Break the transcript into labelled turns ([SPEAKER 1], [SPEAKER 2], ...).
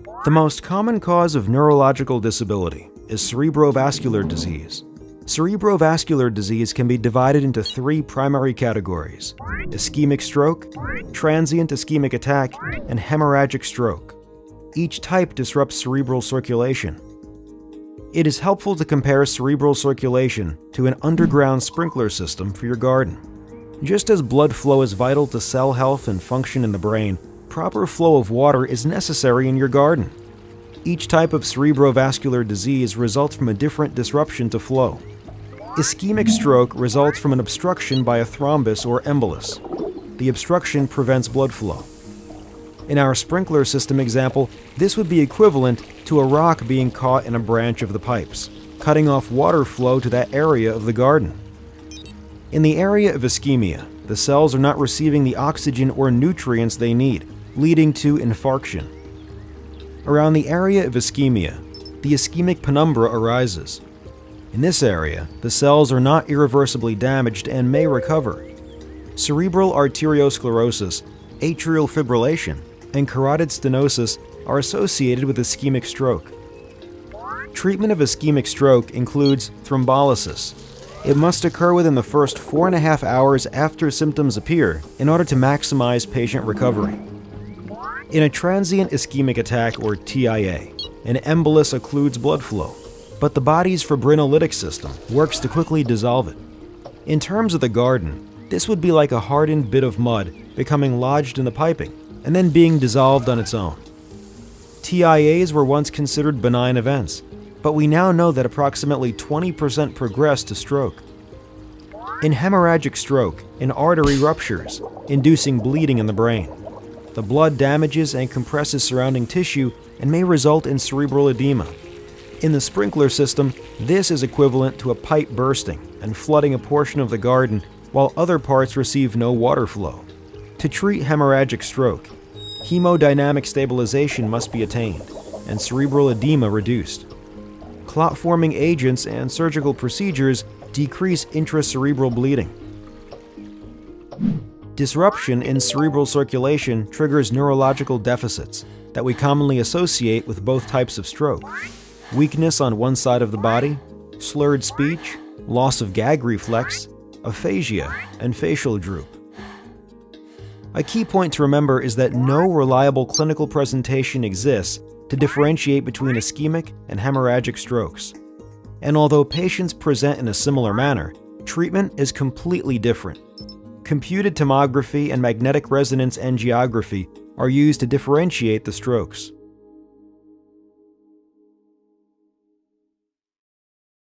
[SPEAKER 1] The most common cause of neurological disability is cerebrovascular disease. Cerebrovascular disease can be divided into three primary categories: ischemic stroke, transient ischemic attack, and hemorrhagic stroke. Each type disrupts cerebral circulation. It is helpful to compare cerebral circulation to an underground sprinkler system for your garden. Just as blood flow is vital to cell health and function in the brain, proper flow of water is necessary in your garden. Each type of cerebrovascular disease results from a different disruption to flow. Ischemic stroke results from an obstruction by a thrombus or embolus. The obstruction prevents blood flow. In our sprinkler system example, this would be equivalent to a rock being caught in a branch of the pipes, cutting off water flow to that area of the garden. In the area of ischemia, the cells are not receiving the oxygen or nutrients they need, leading to infarction. Around the area of ischemia, the ischemic penumbra arises. In this area, the cells are not irreversibly damaged and may recover. Cerebral arteriosclerosis, atrial fibrillation, and carotid stenosis are associated with ischemic stroke. Treatment of ischemic stroke includes thrombolysis. It must occur within the first 4.5 hours after symptoms appear in order to maximize patient recovery. In a transient ischemic attack, or TIA, an embolus occludes blood flow, but the body's fibrinolytic system works to quickly dissolve it. In terms of the garden, this would be like a hardened bit of mud becoming lodged in the piping and then being dissolved on its own. TIAs were once considered benign events, but we now know that approximately 20% progress to stroke. In hemorrhagic stroke, an artery ruptures, inducing bleeding in the brain. The blood damages and compresses surrounding tissue and may result in cerebral edema. In the sprinkler system, this is equivalent to a pipe bursting and flooding a portion of the garden while other parts receive no water flow. To treat hemorrhagic stroke, hemodynamic stabilization must be attained and cerebral edema reduced. Clot-forming agents and surgical procedures decrease intracerebral bleeding. Disruption in cerebral circulation triggers neurological deficits that we commonly associate with both types of stroke: weakness on one side of the body, slurred speech, loss of gag reflex, aphasia, and facial droop. A key point to remember is that no reliable clinical presentation exists to differentiate between ischemic and hemorrhagic strokes. And although patients present in a similar manner, treatment is completely different. Computed tomography and magnetic resonance angiography are used to differentiate the strokes.